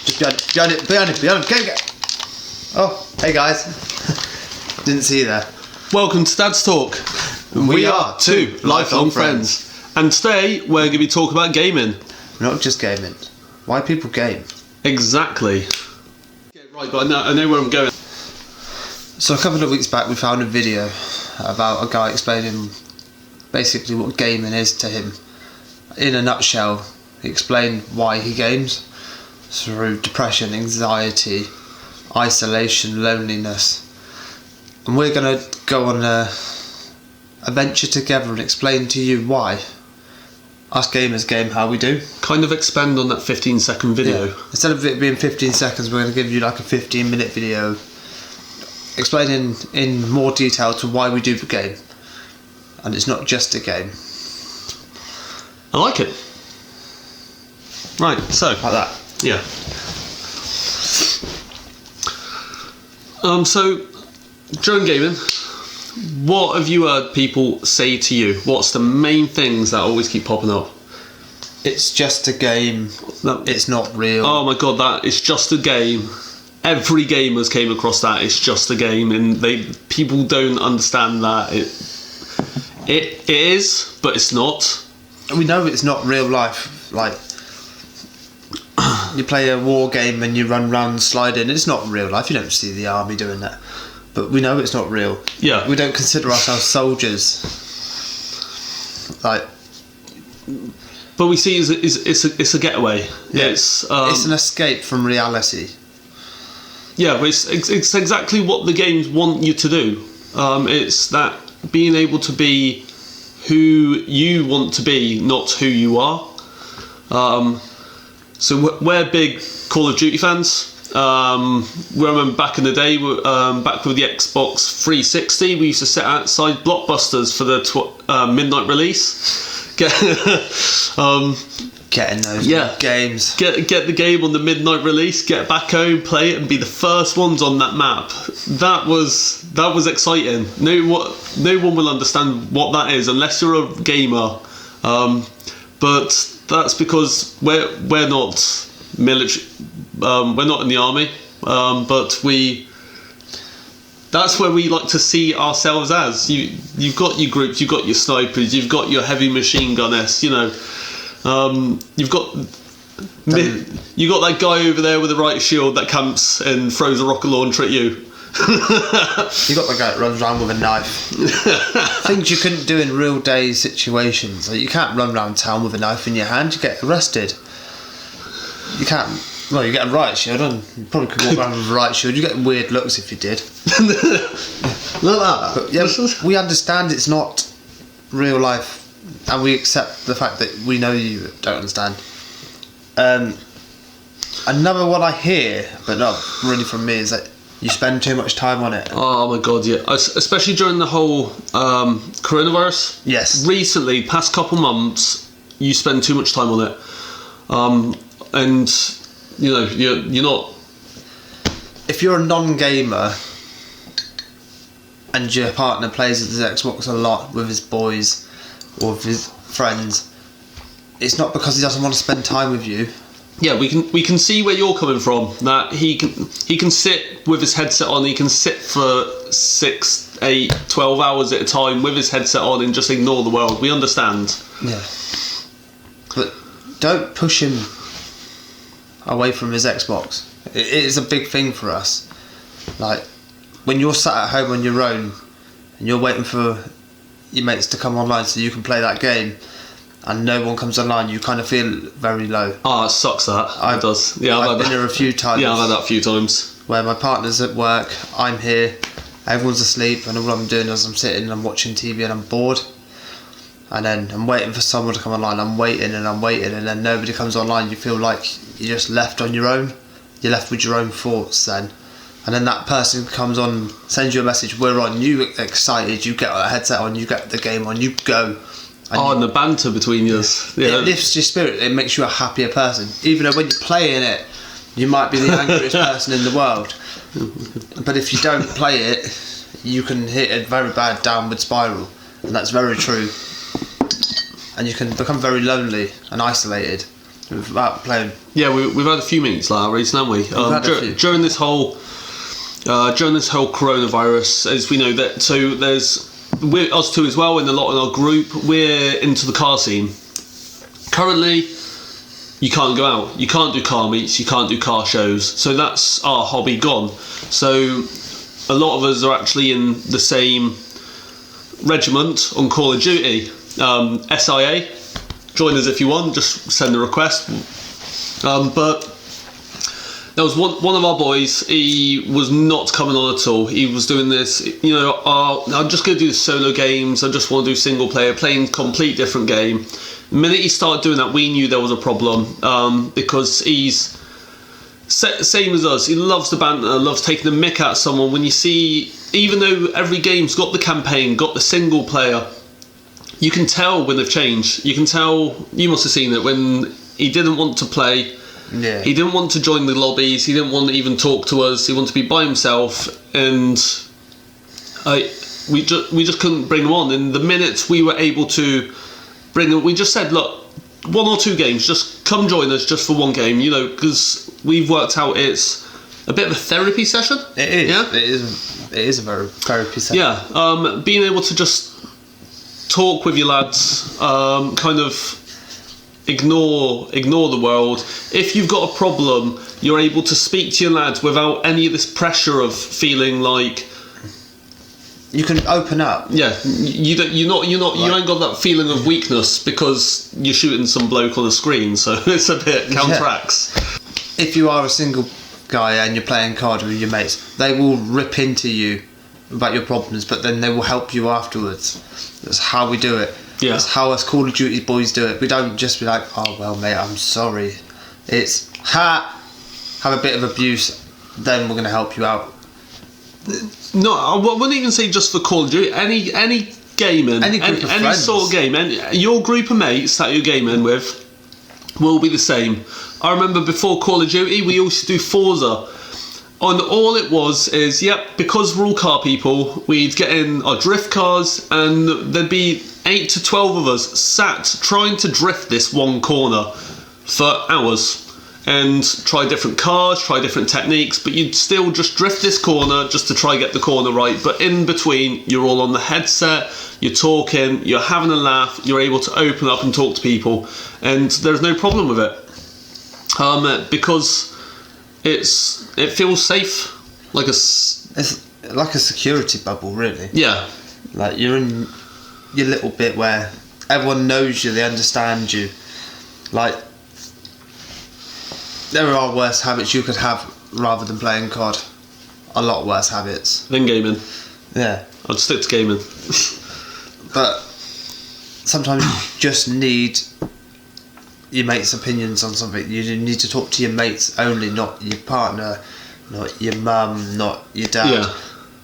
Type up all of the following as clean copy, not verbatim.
Just behind it. Go. Oh, hey guys. Didn't see you there. Welcome to Dad's Talk. We are two lifelong friends. And today we're going to be talking about gaming. Not just gaming. Why people game. Exactly. Right, but I know where I'm going. So a couple of weeks back we found a video about a guy explaining basically what gaming is to him. In a nutshell, he explained why he games through depression, anxiety, isolation, loneliness. And we're going to go on a venture together and explain to you why us gamers game how we do. Kind of expand on that 15-second video. Yeah. Instead of it being 15 seconds, we're going to give you like a 15-minute video explaining in more detail to why we do the game. And it's not just a game. I like it. Right, so. Like that. Yeah. So, during gaming, what have you heard people say to you? What's the main things that always keep popping up? It's just a game. No. It's not real. Oh my god, that it's just a game. Every gamer's came across that. It's just a game, and people don't understand that it is, but it's not. We know it's not real life. Like you play a war game and you run around sliding. It's not real life. You don't see the army doing that. But we know it's not real. Yeah. We don't consider ourselves soldiers. Like. But we see it's a getaway. Yeah. It's an escape from reality. Yeah, but it's exactly what the games want you to do. It's that being able to be who you want to be, not who you are. So we're big Call of Duty fans. We remember back in the day, back with the Xbox 360, we used to sit outside Blockbusters for the midnight release. Getting those games. Get the game on the midnight release, get back home, play it, and be the first ones on that map. That was exciting. No one will understand what that is unless you're a gamer. But that's because we're not military. We're not in the army. But that's where we like to see ourselves as. You've got your groups, you've got your snipers, you've got your heavy machine gunners, you know. You've got that guy over there with the right shield that camps and throws a rocket launcher at you. You got the guy that runs around with a knife. Things you couldn't do in real day situations. Like you can't run around town with a knife in your hand, you get arrested. You can't. Well, you get a riot shield on. You probably could walk around with a riot shield. You get weird looks if you did. Like that. But yeah, we understand it's not real life, and we accept the fact that we know you don't understand. Another one I hear, but not really from me, is that you spend too much time on it. Oh my god, yeah. Especially during the whole coronavirus. Yes. Recently, past couple months, you spend too much time on it. And you know, you're not. If you're a non-gamer and your partner plays his Xbox a lot with his boys or with his friends, it's not because he doesn't want to spend time with you. Yeah, we can see where you're coming from. That he can sit with his headset on. He can sit for 6, 8, 12 hours at a time with his headset on and just ignore the world. We understand. Yeah. But don't push him away from his Xbox. It is a big thing for us. Like when you're sat at home on your own and you're waiting for your mates to come online so you can play that game, and no one comes online, you kind of feel very low. Oh, it sucks that. It does. Yeah, I've been there a few times. Yeah, I've had that a few times. Where my partner's at work, I'm here, everyone's asleep, and all I'm doing is I'm sitting and I'm watching TV and I'm bored. And then I'm waiting for someone to come online. I'm waiting, and then nobody comes online. You feel like you're just left on your own. You're left with your own thoughts then. And then that person comes on, sends you a message, we're on, you excited, you get a headset on, you get the game on, you go. And the banter between you. Yeah. It lifts your spirit, it makes you a happier person. Even though when you're playing it, you might be the angriest person in the world. But if you don't play it, you can hit a very bad downward spiral. And that's very true. And you can become very lonely and isolated. without playing. Yeah, we've had a few meetings like that recently, haven't we? We've had a few. During this whole coronavirus, as we know that. So we're us two as well, and a lot in our group. We're into the car scene. Currently, you can't go out. You can't do car meets. You can't do car shows. So that's our hobby gone. So a lot of us are actually in the same regiment on Call of Duty. SIA. Join us if you want. Just send a request. But there was one of our boys. He was not coming on at all. He was doing this. I'm just going to do the solo games. I just want to do single player, playing complete different game. The minute he started doing that, we knew there was a problem, because he's same as us. He loves the banter, loves taking the mick out of someone. When you see, even though every game's got the campaign, got the single player, you can tell when they've changed. You can tell, you must have seen it, when he didn't want to play. Yeah. He didn't want to join the lobbies. He didn't want to even talk to us. He wanted to be by himself, and we just couldn't bring him on. And the minute we were able to bring him, we just said, look, 1 or 2 games, just come join us just for one game, because we've worked out it's a bit of a therapy session. It is. Yeah? It is a very therapy session. Yeah. Being able to just talk with your lads, kind of ignore the world. If you've got a problem, you're able to speak to your lads without any of this pressure of feeling like You can open up. you ain't got that feeling of weakness because you're shooting some bloke on a screen, so it's a bit counteracts. If you are a single guy and you're playing cards with your mates, they will rip into you about your problems, but then they will help you afterwards. That's how we do it. Yeah. That's how us Call of Duty boys do it. We don't just be like, oh well mate, I'm sorry. It's have a bit of abuse, then we're going to help you out. No, I wouldn't even say just for Call of Duty. Any gaming, Any group of friends. sort of game, your group of mates that you're gaming with will be the same. I remember before Call of Duty, we used to do Forza. And all it was is, because we're all car people, we'd get in our drift cars, and there'd be 8 to 12 of us sat trying to drift this one corner for hours. And try different cars, try different techniques, but you'd still just drift this corner just to try get the corner right. But in between, you're all on the headset, you're talking, you're having a laugh, you're able to open up and talk to people, and there's no problem with it. Because it feels safe, It's like a security bubble, really. Yeah. Like you're in your little bit where everyone knows you, they understand you. Like, there are worse habits you could have rather than playing COD. A lot worse habits. Then gaming. Yeah. I'd stick to gaming. But sometimes you just need your mates' opinions on something. You need to talk to your mates only, not your partner, not your mum, not your dad. Yeah.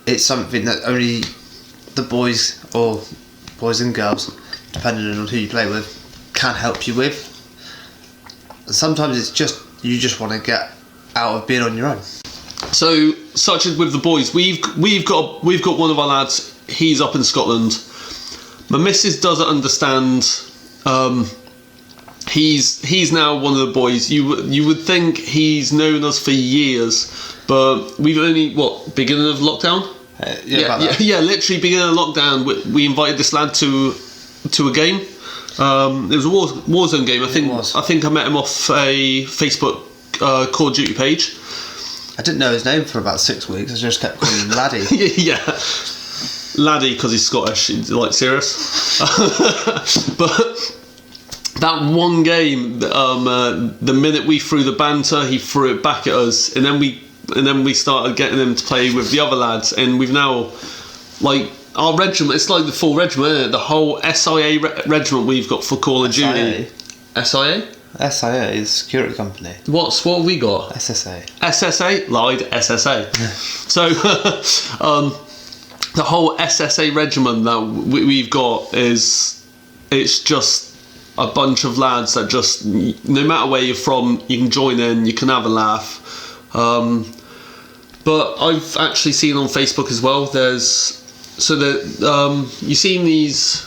It's something that only the boys, or boys and girls, depending on who you play with, can help you with. And sometimes it's just, you just want to get out of being on your own. So, such as with the boys, we've got one of our lads. He's up in Scotland. My missus doesn't understand. He's now one of the boys. You would think he's known us for years, but we've only beginning of lockdown. Yeah, literally beginning of lockdown. We invited this lad to a game. It was a Warzone game. I think I met him off a Facebook Call of Duty page. I didn't know his name for about 6 weeks. I just kept calling him Laddie. Yeah, Laddie, because he's Scottish. He's like serious. But that one game, the minute we threw the banter, he threw it back at us, and then we started getting him to play with the other lads, and we've now our regiment. It's like the full regiment, isn't it? The whole SIA regiment we've got for Call of Duty. SIA? SIA is a security company. What have we got? SSA. SSA? Lied, SSA. So, the whole SSA regiment that we've got it's just a bunch of lads that just, no matter where you're from, you can join in, you can have a laugh. But I've actually seen on Facebook as well, you've seen these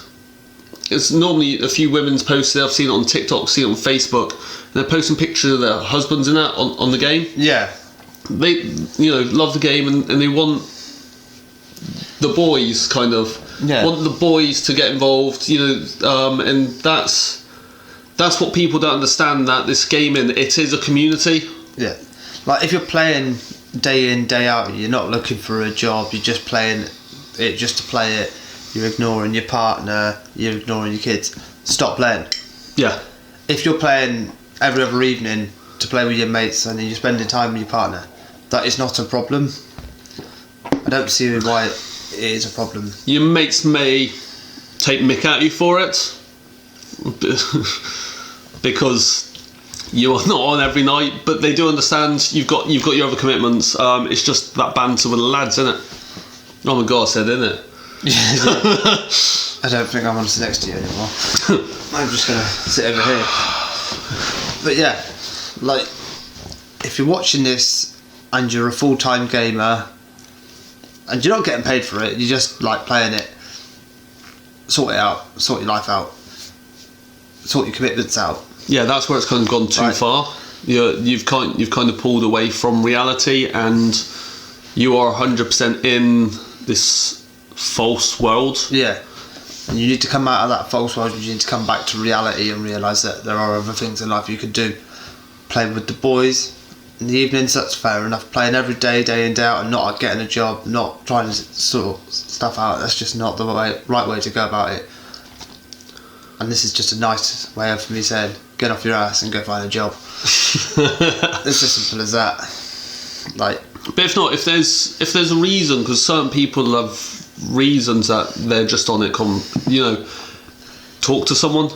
it's normally a few women's posted. I've seen it on TikTok, seen it on Facebook. And they're posting pictures of their husbands in that on the game. Yeah. They, love the game and they want the boys want the boys to get involved. And that's what people don't understand. That this gaming, it is a community. Yeah. Like if you're playing day in, day out, you're not looking for a job. You're just playing it just to play it. You're ignoring your partner. You're ignoring your kids. Stop playing. Yeah. If you're playing every other evening to play with your mates and then you're spending time with your partner, that is not a problem. I don't see why it is a problem. Your mates may take mick at you for it because you are not on every night, but they do understand you've got your other commitments. It's just that banter with the lads, isn't it? Oh my god, I said, isn't it? I don't think I want to sit next to you anymore. I'm just gonna sit over here. But yeah, like if you're watching this and you're a full-time gamer and you're not getting paid for it, you're just like playing it, sort it out, sort your life out, sort your commitments out. Yeah, that's where it's kind of gone too far. You've kind of pulled away from reality, and you are 100% in this false world. Yeah, and you need to come out of that false world. You need to come back to reality and realise that there are other things in life you can do. Play with the boys in the evenings, that's fair enough. Playing every day, day in, day out, and not getting a job, not trying to sort stuff out, that's just not the right way to go about it. And this is just a nice way of me saying, get off your ass and go find a job. It's as simple as that. Like, but if not, if there's a reason, because certain people have reasons that they're just on it. Talk to someone.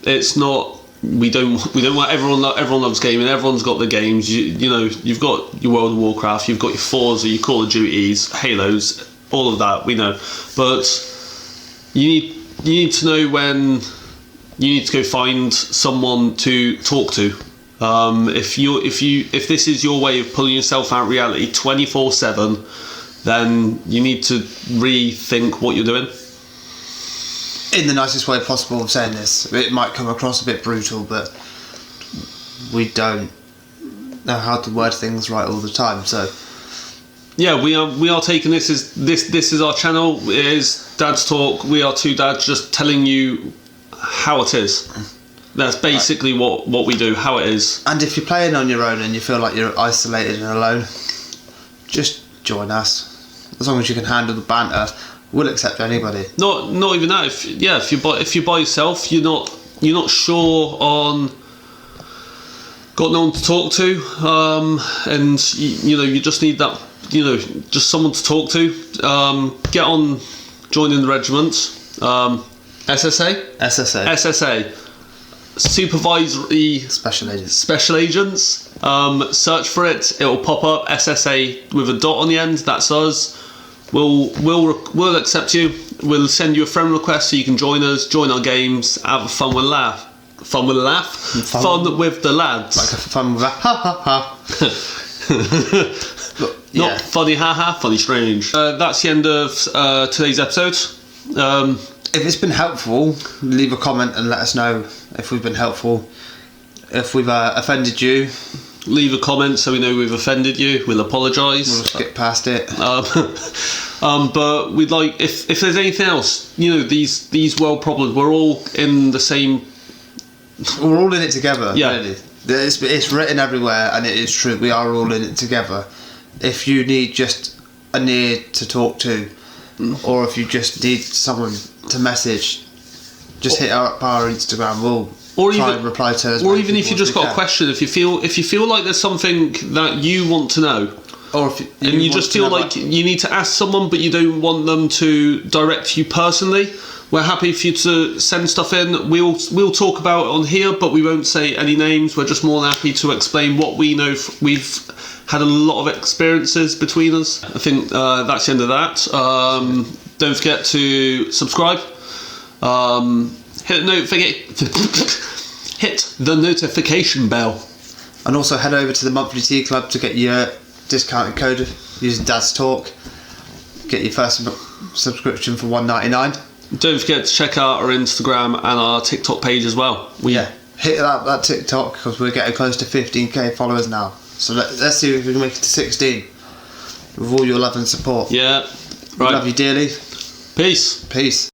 It's not. We don't want everyone loves gaming. Everyone's got the games. You've got your World of Warcraft. You've got your Forza, your Call of Duties, Halos, all of that. We know, but you need to know when you need to go find someone to talk to. If this is your way of pulling yourself out of reality 24/7, then you need to rethink what you're doing. In the nicest way possible of saying this, it might come across a bit brutal, but we don't know how to word things right all the time. So yeah, we are taking this is our channel. It is Dad's Talk. We are two dads just telling you how it is. That's basically what we do, how it is. And if you're playing on your own and you feel like you're isolated and alone, just join us. As long as you can handle the banter, we'll accept anybody. Not even that. If you're by yourself, you're not sure on, got no one to talk to, and you just need that, just someone to talk to. Get on, join in the regiment. SSA. Supervisory Special agents. Search for it. It will pop up. SSA with a dot on the end. That's us. We'll accept you. We'll send you a friend request so you can join us. Join our games. Have fun with laugh. Fun with the lads. Like a fun with a ha ha ha. Not funny haha. Funny strange. That's the end of today's episode. If it's been helpful, leave a comment and let us know if we've been helpful. If we've offended you, leave a comment so we know we've offended you. We'll apologise. We'll skip past it. But we'd like, if there's anything else, these world problems, we're all in the same. We're all in it together. Yeah. Really. It's written everywhere, and it is true. We are all in it together. If you need just an ear to talk to, or if you just need someone to message, just hit up our Instagram. We'll try and reply to us. Or even if you just got a question, if you feel like there's something that you want to know, or if you just feel like you need to ask someone, but you don't want them to direct you personally, we're happy for you to send stuff in. We'll talk about it on here, but we won't say any names. We're just more than happy to explain what we know. We've had a lot of experiences between us. I think that's the end of that. Don't forget to subscribe. Hit the notification bell. And also head over to the Monthly Tea Club to get your discounted code using Dad's Talk. Get your first subscription for $1.99. Don't forget to check out our Instagram and our TikTok page as well. Yeah, hit that TikTok because we're getting close to 15k followers now. So let's see if we can make it to 16 with all your love and support. Yeah. We love you dearly. Peace. Peace.